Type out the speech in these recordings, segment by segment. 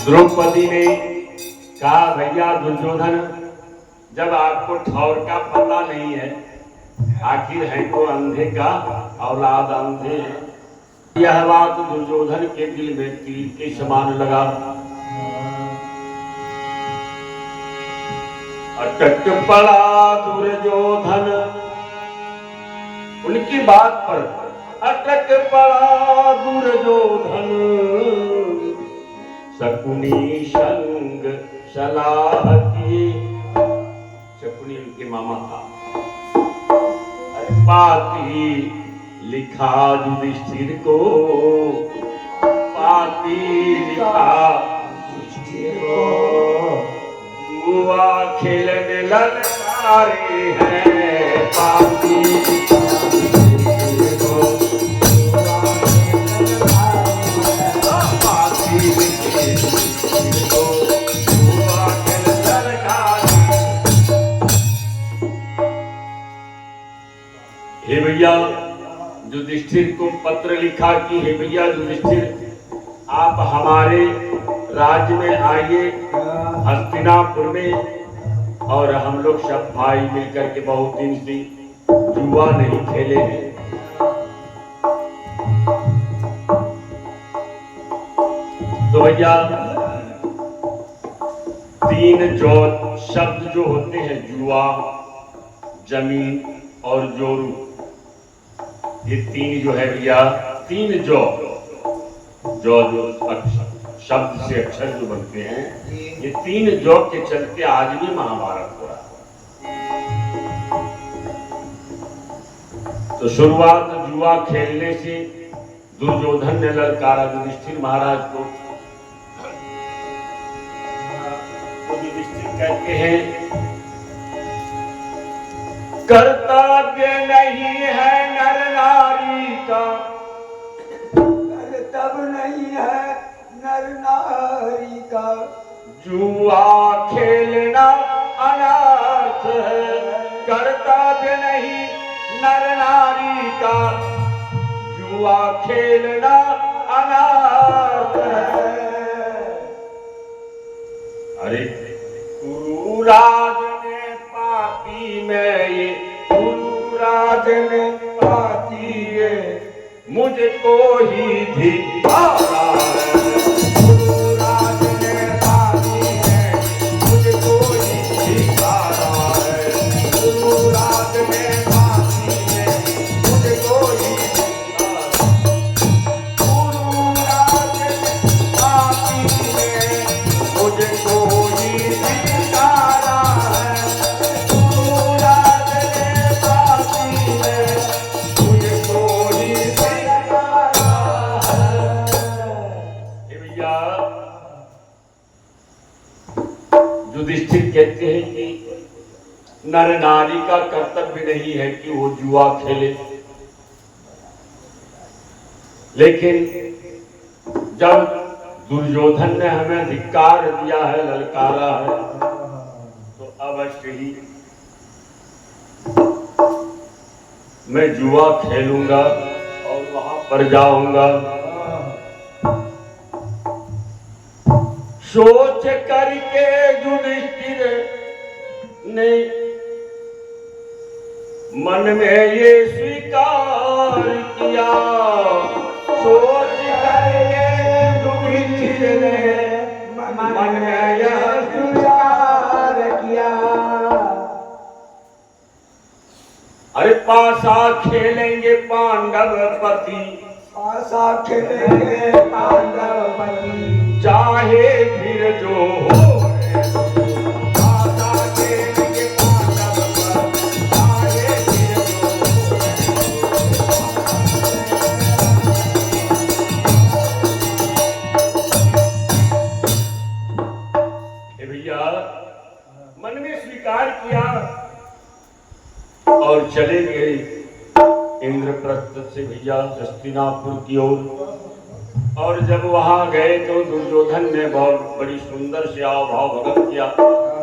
द्रौपदी ने कहा भैया दुर्योधन, जब आपको ठौर का पता नहीं है, आखिर है तो अंधे का औलाद अंधे है। यह बात दुर्योधन के दिल में तीर के समान लगा। अटक पड़ा दुर्योधन, उनकी बात पर अटक पड़ा दुर्योधन। शकुनी संग सलाह की, शकुनी उनके मामा था। पाती लिखा युधिष्ठिर को, पाती लिखा युधिष्ठिर को, जुआ खेलने ललकारे हैं। पाती लिखा युधिष्ठिर को, पाती लिखा युधिष्ठिर को, जुआ खेलने ललकारे। हे भैया, युधिष्ठिर को पत्र लिखा कि हे भैया युधिष्ठिर, आप हमारे राज्य में आइए हस्तिनापुर में, और हम लोग सब भाई मिलकर के बहुत दिन से जुआ नहीं खेले हैं। तो भैया तीन जो शब्द जो होते हैं, जुआ, जमीन और जोरू, ये तीन जो है भैया, तीन जो शब्द से अक्षर जो बनते हैं, ये तीन जो के चलते आज भी महाभारत हो रहा है। तो शुरुआत जुआ खेलने से दुर्योधन ने ललकारा युधिष्ठिर महाराज को। युधिष्ठिर कहते हैं, कर्तव्य नहीं है नर नारी का, कर्तव्य नहीं है नर नारी का, जुआ खेलना अनर्थ है। कर्तव्य नहीं नर नारी का, जुआ खेलना अनर्थ है। अरे कुरुराज ने पापी में ये, कुरुराज ने पापी ये, मुझको ही धिक्कारा है। कुरुराज ने पापी है, मुझको ही धिक्कारा है। कुरुराज ने पापी है, मुझको ही धिक्कारा। कुरुराज ने पापी है, मुझको ही धिक्कारा है। कुरुराज ने पापी है, मुझको ही धिक्कारा है। भैया युधिष्ठिर कहते हैं कि नर नारी का कर्तव्य नहीं है कि वो जुआ खेले, लेकिन जब दुर्योधन ने हमें धिक्कार दिया है, ललकारा है, तो अवश्य ही मैं जुआ खेलूंगा और वहां पर जाऊंगा। सोच करके युधिष्ठिर ने मन में ये स्वीकार किया। सोच करके युधिष्ठिर ने मन में यह स्वीकार किया। अरे पासा खेलेंगे पांडव पति, पासा खेलेंगे पांडव पति, चाहे फिर जो हो। पासा खेलेंगे पांडव पति, चाहे फिर जो हो। भैया मन में स्वीकार किया और चले गए इंद्रप्रस्थ से भैया हस्तिनापुर की ओर। और जब वहां गए तो दुर्योधन ने बहुत बड़ी सुंदर से आव भाव भगत किया,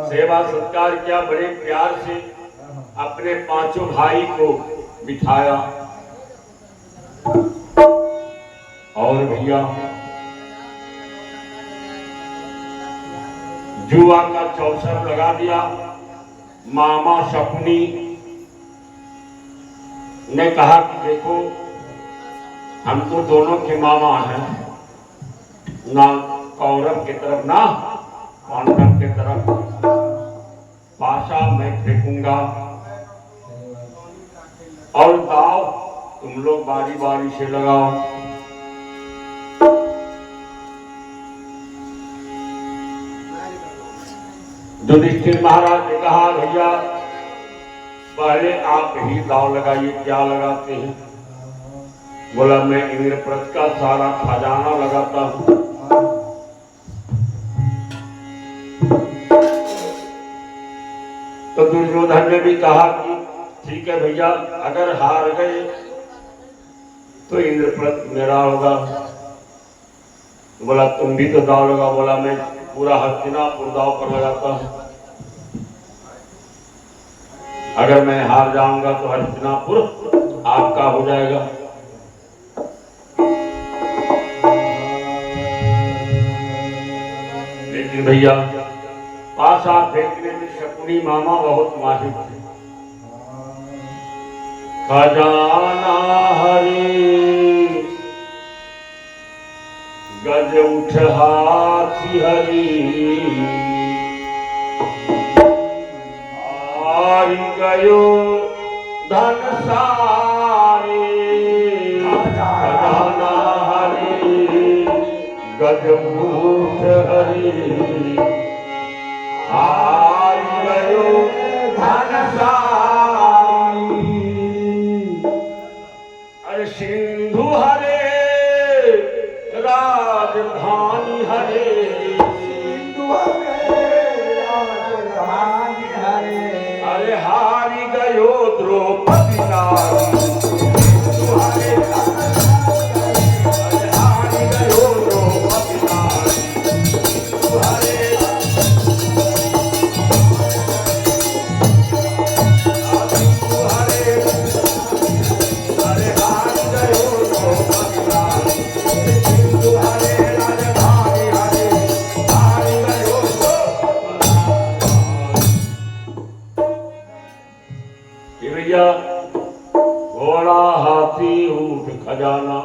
सेवा सत्कार किया, बड़े प्यार से अपने पांचों भाई को बिठाया। और भैया जुआ का चौसर लगा दिया। मामा शकुनी ने कहा कि देखो हम तो दोनों के मामा हैं, ना कौरव की तरफ ना पांडव की तरफ पाशा मैं फेंकूंगा और दाव तुम लोग बारी बारी से लगाओ। युधिष्ठिर महाराज ने कहा भैया पहले आप ही दाव लगाइए, क्या लगाते हैं? बोला मैं इंद्रप्रस्थ का सारा खजाना लगाता हूं। तो दुर्योधन ने भी कहा कि ठीक है भैया, अगर हार गए तो इंद्रप्रस्थ मेरा होगा। तो बोला तुम भी तो दाव लगा। बोला मैं पूरा हस्तिनापुर दाव पर लगाता हूं, अगर मैं हार जाऊंगा तो हस्तिनापुर आपका हो जाएगा। लेकिन भैया पासा फेंकने में शकुनी मामा बहुत माहिर थे। खजाना हरी गज उठ हाथी हरी, हारी गयो धन सारे। खजाना हरी गज उठ हरी, हारी गयो धन सारी। अरे सिंधु हरे राजधानी हरे, सिंधु हरे राजधानी हरे। अरे हारी गयो द्रौपदी नारी। सिंधु हरे अरे हारी गयो द्रौपदी नारी। सिंधु हरे सिंधु हरे अरे हारी गयो द्रौपदी नारी। सिंधु हरे राजधानी हरे, हारी गयो भैया घोड़ा हाथी ऊंट खजाना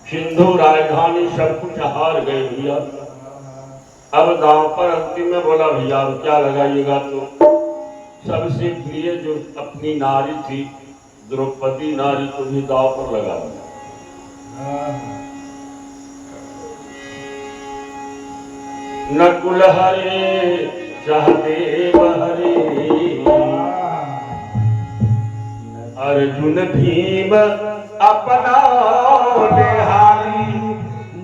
सिंधु राजधानी सब कुछ हार गए भैया। अब दांव पर अंतिम में बोला भैया अब क्या लगाइएगा? तो सबसे प्रिय जो अपनी नारी थी द्रौपदी नारी को भी दांव पर लगा दिया। नकुल हरे सहदेव हरे, अर्जुन भीम अपना निहारी।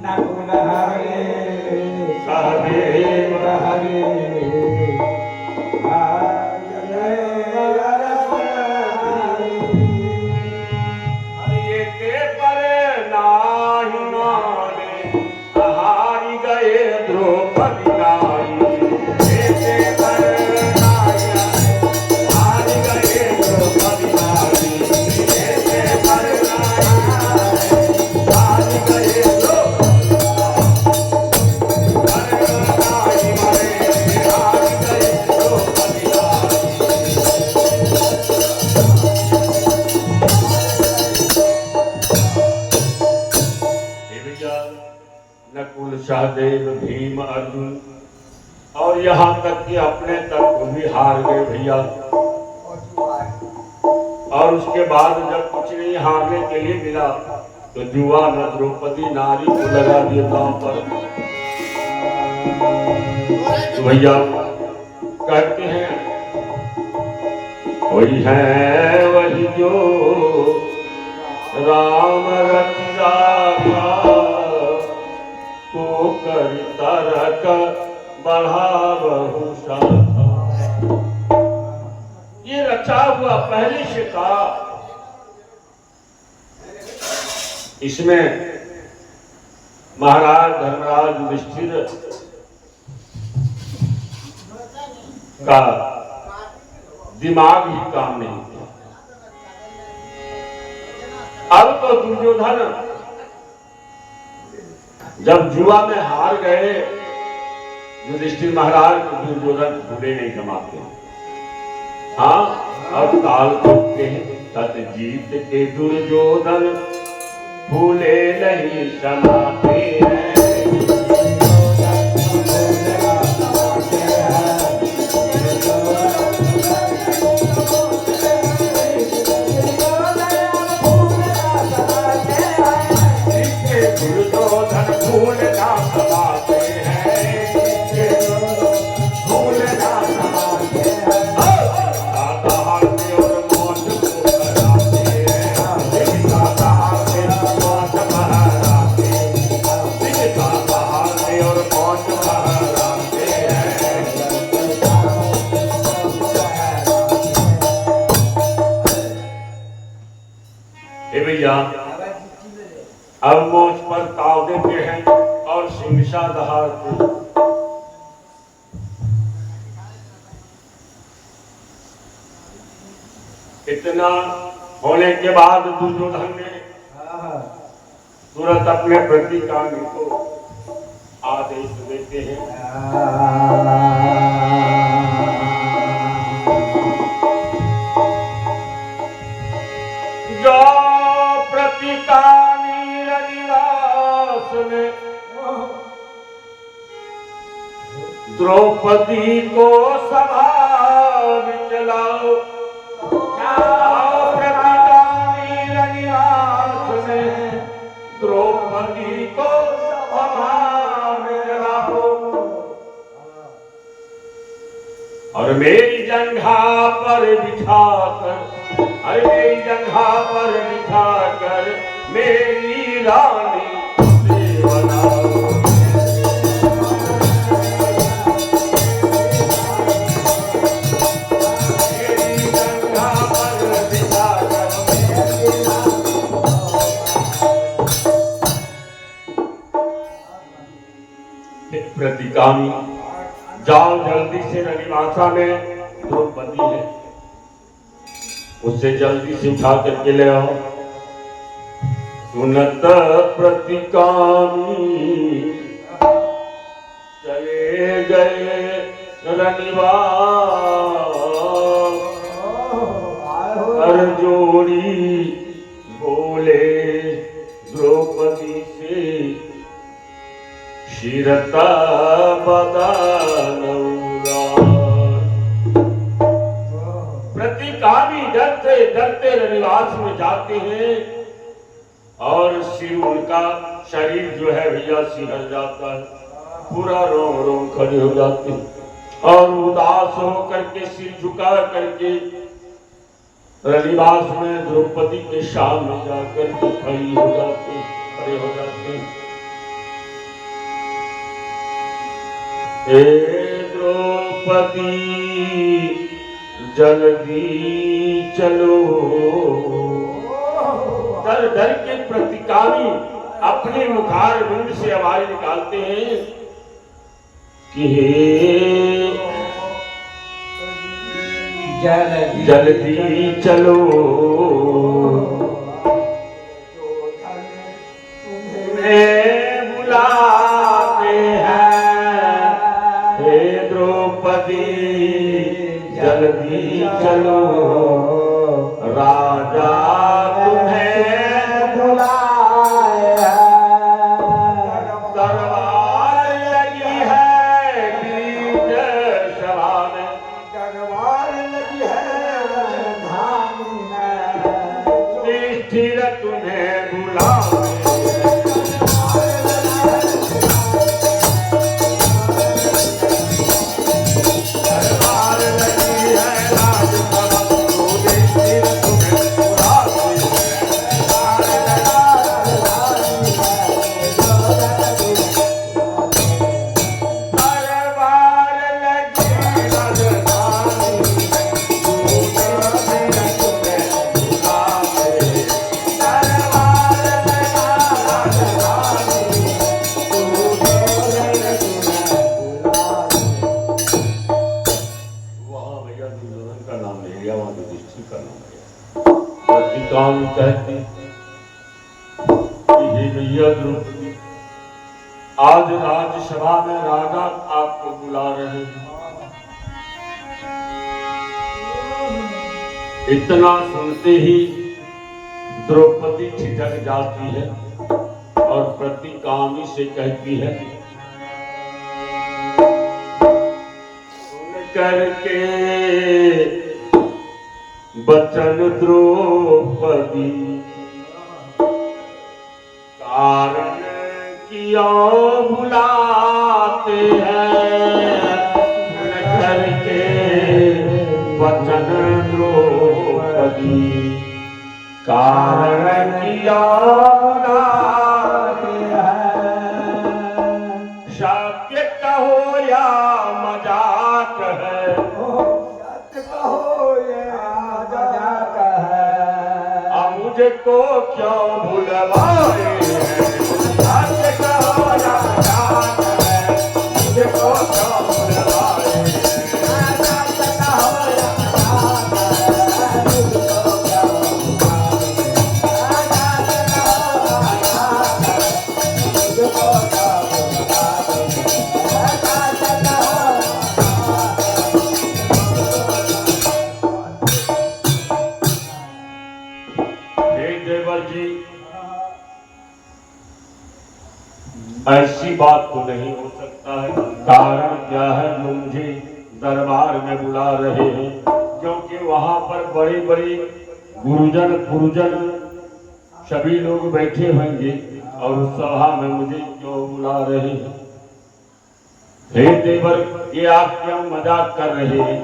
नकुल हरे सहदेव हरे, ये के पर नाही माने, हारी गए द्रौपदी नारी। ये के पर नाही माने, हारी गए द्रौपदी नारी। ये के पर नाही माने, हारी गए द्रौपदी नकुल सहदेव भीम अर्जुन और यहाँ तक कि अपने तक भी हार गए भैया। और उसके बाद जब कुछ नहीं हारने के लिए मिला तो जुआ न द्रौपदी नारी को लगा दिया दांव पर। तो भैया कहते हैं वही है वही जो राम रचा को करता रख बढ़ा बहुशा। ये रचा हुआ पहले से था। इसमें महाराज धर्मराज युधिष्ठिर का दिमाग ही काम नहीं किया। अब तो दुर्योधन जब जुआ में हार गए, युधिष्ठिर महाराज को दुर्योधन भूले नहीं समाते। हाँ, अब काल कहते हैं तत जीत के दुर्योधन भूले नहीं समाते हैं। अब मोच पर ताव देते हैं और शिंगशा दहाड़ते। इतना होने के बाद दुर्योधन ने तुरंत अपने प्रतिकामी को आदेश देते हैं। जो प्रतिकामी रनिवास में द्रौपदी को सभा में चलाओ। प्रतिकामी रनिवास में द्रौपदी को सभा में चलाओ और मेरी जंघा पर बिठाकर, अरे मेरी जंघा पर बिठाकर मेरी रानी से बनाओ। मेरी जंघा पर बिठाकर मेरी प्रतिकामी, जाओ जल्दी से रनिवासा में द्रौपदी है, उससे जल्दी से उठा करके ले आओ। सुनत प्रतिकामी चले गए रनिवास, कर जोड़ी बोले द्रौपदी से शिरता बदानौरा। प्रतिकामी डरते डरते रनिवास में जाते हैं और सिर उनका शरीर जो है भैया सिहर जाता है, पूरा रोम रोम खड़े हो जाते हैं और उदास होकर के सिर झुका करके रनिवास में द्रौपदी के सामने जाकर के खड़ी हो जाते, खड़े हो जाते। हे द्रौपदी जल्दी चलो। डर डर के प्रतिकामी अपने मुखार बिंद से आवाज निकालते हैं कि हे जल्दी चलो, तुम्हें बुलाते हैं। हे द्रौपदी जल्दी चलो, राजा तुम्हें बुलाए हैं। दरबार लगी है बीच सभा में, दरबार लगी है धाम में। आज राज्यसभा में राजा आपको बुला रहे हैं। इतना सुनते ही द्रौपदी ठिठक जाती है और प्रतिकामी से कहती है, सुन करके बचन द्रौपदी कारण किया बुलाते हैं, सुन करके वचन द्रौपदी कारण किया बुलाते हैं। सत्य कहो या मजाक है, सत्य कहो या मजाक है, अब मुझको क्यों भुलवाए हैं। सत्य कहो या मजाक है, मुझको क्यों भुलवाए हैं। सत्य कहो या मजाक है, मुझको क्या बुलाए। सत्य कहो या मजाक है, मुझको क्या बुलाए। सत्य कहो हे देवर जी, ऐसी बात तो नहीं हो सकता है। कारण क्या है जो मुझे दरबार में बुला रहे हैं? क्योंकि वहां पर बड़े बड़े गुरुजन पुरुजन सभी लोग बैठे होंगे और उस सभा में मुझे क्यों बुला रहे हैं? हे देवर, ये आप क्यों मजाक कर रहे हैं?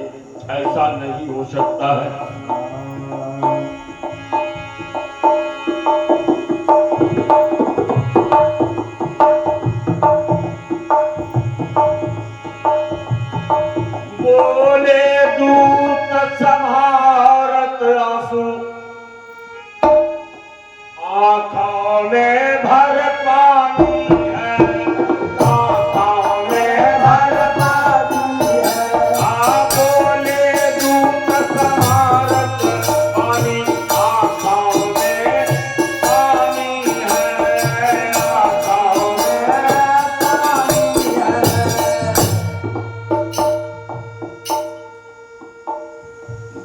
ऐसा नहीं हो सकता है। बोले दूत संहारत आंसू, आँखों में भर पानी है, आँखों में भर पानी है। बोले दूत संहारत पानी, आँखों में पानी है, आँखों में पानी है।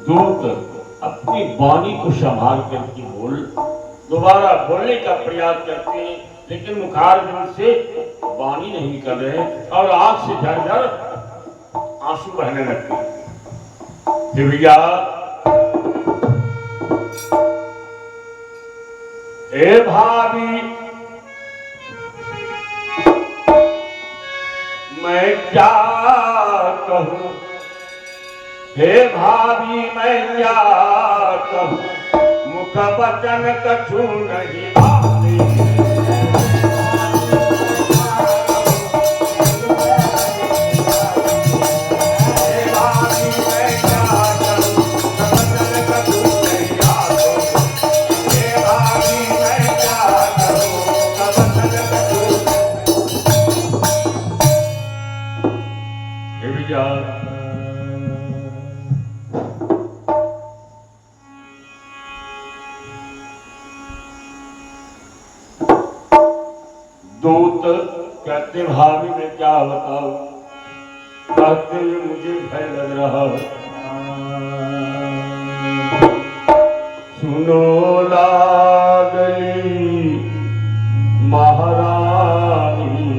दूत अपनी वाणी को संभाल करके बोल, दोबारा बोलने का प्रयास करते हैं, लेकिन मुखारबिंद से वाणी नहीं निकल रहे और आंख से झरझर आंसू बहने लगते हैं। भैया, हे भाभी, मैं क्या कहूँ? हे भाभी, मैं क्या कहूँ? मुख वचन कछु नहीं भाती। हे भाभी, मैं क्या कहूँ? मुख वचन कछु नहीं आते। हे भाभी, मैं क्या कहूँ? मुख वचन कछु नहीं। हे भैया, दूत कहते, भाभी मैं क्या बताऊं? कहते हुए मुझे भय लग रहा है। सुनो लाडली महारानी,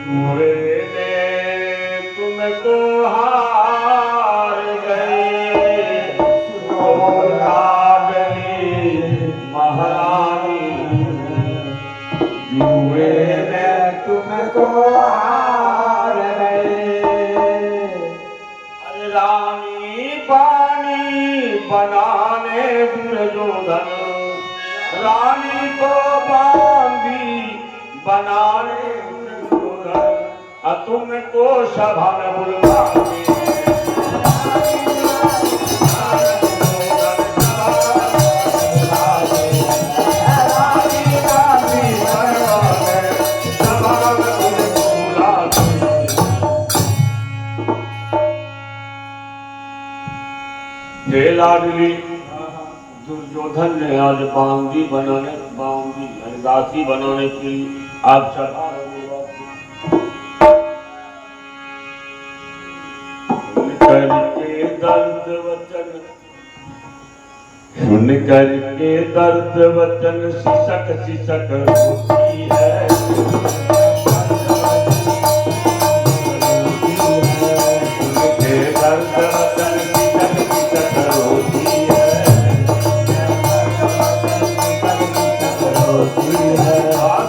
बुरे ने तुमको हार गए। सुनो लाडली महारानी, जुए में तुमको हार गए। अरे रानी पानी बनाने दुर्योधन, रानी को बांधी बनाने दुर्योधन, तुमको सभा में बुलवाए। हे लाडली, दुर्योधन ने आज बांदी दासी बनाने के लिए आप चढ़ा रहे हो। सुन करके दर्द वचन, सुन करके दर्द वचन सिसक सिसक रोती है। सुन के दर्द वचन सिसक सिसक रोती है।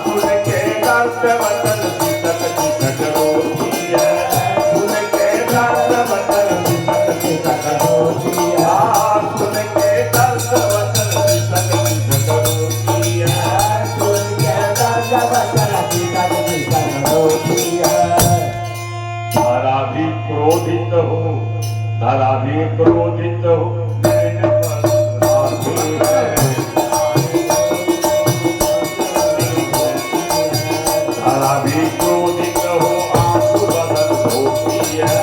सुन के दर्द वचन सिसक सिसक रोती है। सुन के दर्द वचन सिसक सिसक रोती है। सुन के दर्द वचन सिसक सिसक रोती है। सुन के दर्द वचन सिसक सिसक रोती है। धरा भी क्रोधित हो, धरा भी क्रोधित हो, नैन पर आती है। धरा भी क्रोधित हो, आंसू बदन धोती है।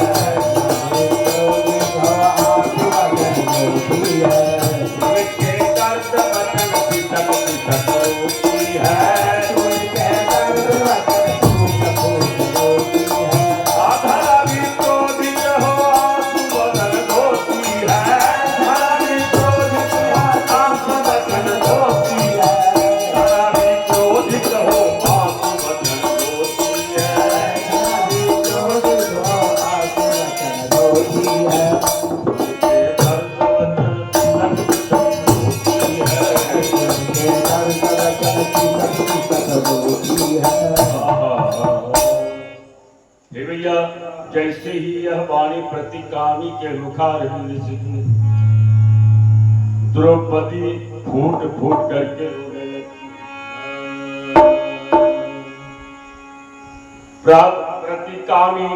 सुन के दर्द वचन सिसक सिसक रोती है। सुन के दर्द वचन सिसक सिसक रोती है। धरा भी क्रोधित हो, आंसू बदन धोती है। धरा भी क्रोधित हो, आंसू बदन धोती है। धरा भी क्रोधित हो, आंसू बदन धोती है। धरा भी क्रोधित हो, आंसू बदन धोती है। उनके दर्द वचन सिसक सिसक रोती है। उनके दर्द वचन सिसक सिसक रोती है। हे भैया, जैसे ही यह वाणी प्रतिकामी के मुखार बिंद से सुनी, द्रौपदी फूट फूट करके रोने लगती। प्रतिकामी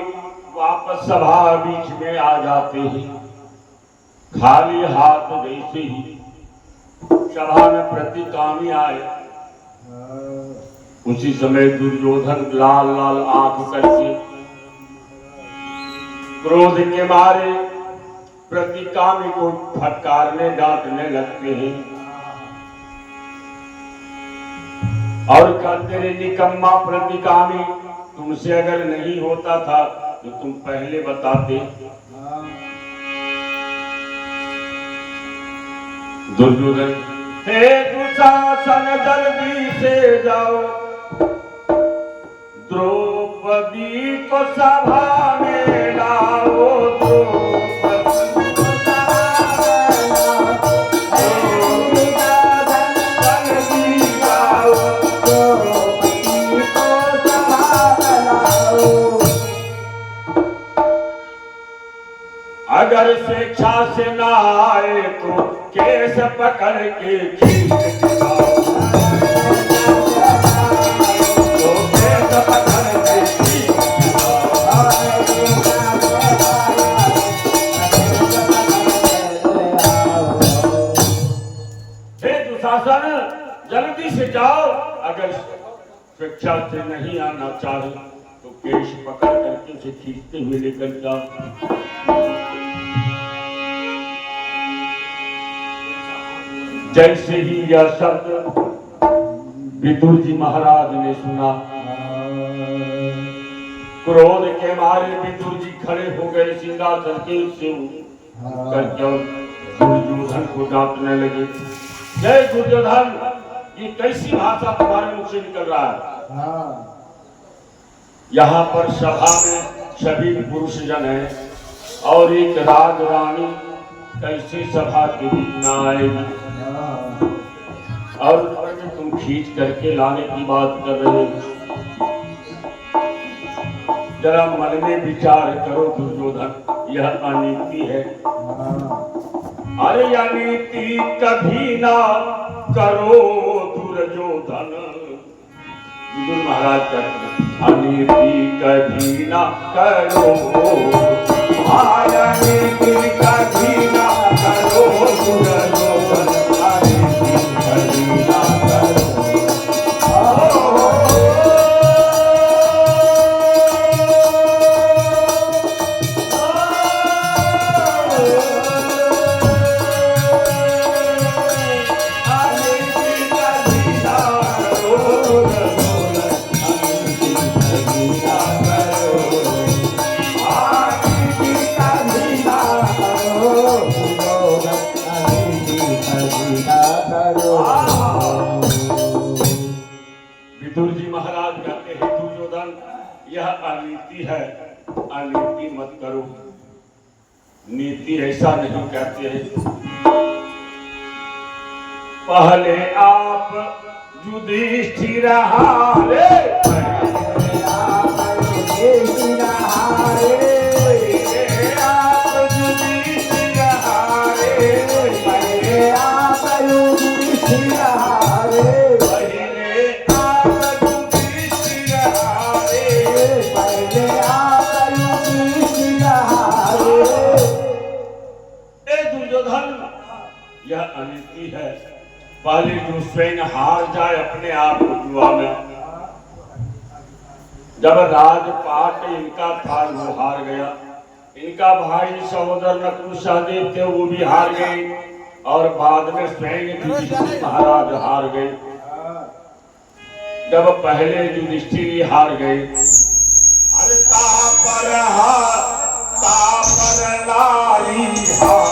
वापस सभा बीच में आ जाते ही, खाली हाथ जैसे ही सभा में प्रतिकामी आए, उसी समय दुर्योधन लाल लाल आंख करके क्रोध के मारे प्रतिकामी को फटकारने डांटने लगते हैं और कहते रे निकम्मा प्रतिकामी, तुमसे अगर नहीं होता था तो तुम पहले बताते। दुर्योधन, हे दुशासन जल्दी से जाओ, द्रौपदी को सभा में लाओ। द्रौपदी को सभा में लाओ। जल्दी जाओ, द्रौपदी को सभा में लाओ। अगर स्वेच्छा से ना आए तो केस पकड़ के खींच दिलाओ। तो केस पकड़ के खींच दिलाओ। हे दुशासन, जल्दी से जाओ, अगर स्वेच्छा से नहीं आना चाहे तो केश पकड़ करके उसे खींचते हुए लेकर जाओ। जैसे ही यह शब्द विदुर जी महाराज ने सुना, क्रोध के मारे विदुर जी खड़े हो गए, सिंहासन के से करके दुर्योधन को डांटने लगे। जय दुर्योधन, ये कैसी भाषा तुम्हारे मुख से निकल रहा है? यहाँ पर सभा में सभी पुरुष जन हैं और एक राज रानी कैसे सभा के बीच में आएगी और तुम खींच करके लाने की बात कर रहे हो? जरा मन में विचार करो दुर्योधन, यह अनीति है। अरे अनीति कभी ना करो दुर्योधन। विदुर महाराज कहते हैं अनीति कभी ना करो, अनीति कभी ना करो दुर्योधन। अनीति कभी ना करो। अनीति कभी ना करो विदुर जी महाराज कहते हैं दुर्योधन यह अनीति है, अनीति मत करो। नीति ऐसा नहीं कहते हैं। पहले आप युधिष्ठिर हारे, पहले आप युधिष्ठिर हारे, पहले आप युधिष्ठिर हारे, पहले आप युधिष्ठिर हारे, पहले आप युधिष्ठिर हारे, पहले आप युधिष्ठिर हारे। ए दुर्योधन यह अनीति है। पहले जो स्वयं हार जाए अपने आप को जुआ में। जब राजपाट इनका था वो हार गया, इनका भाई सहोदर नकुल सहदेव थे वो भी हार गए, और बाद में स्वयं युधिष्ठिर महाराज हार गए। जब पहले युधिष्ठिर हार गए, अरे तापर नारी हारी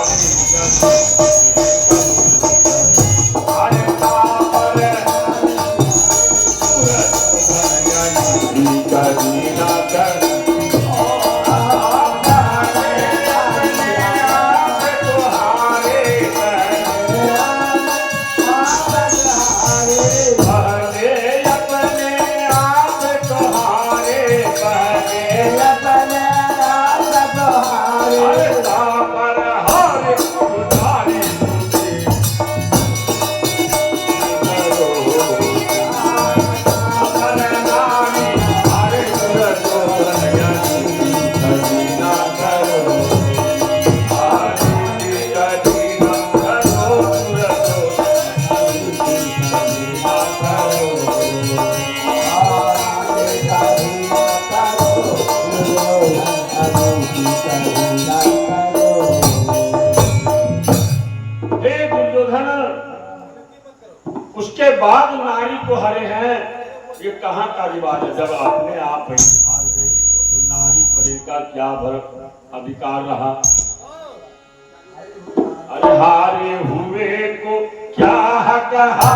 उसके बाद नारी को हरे हैं। ये कहाँ का रिवाज है? जब अपने आप हार गए तो नारी पर इनका क्या अधिकार रहा? अरे हारे हुए को क्या कहा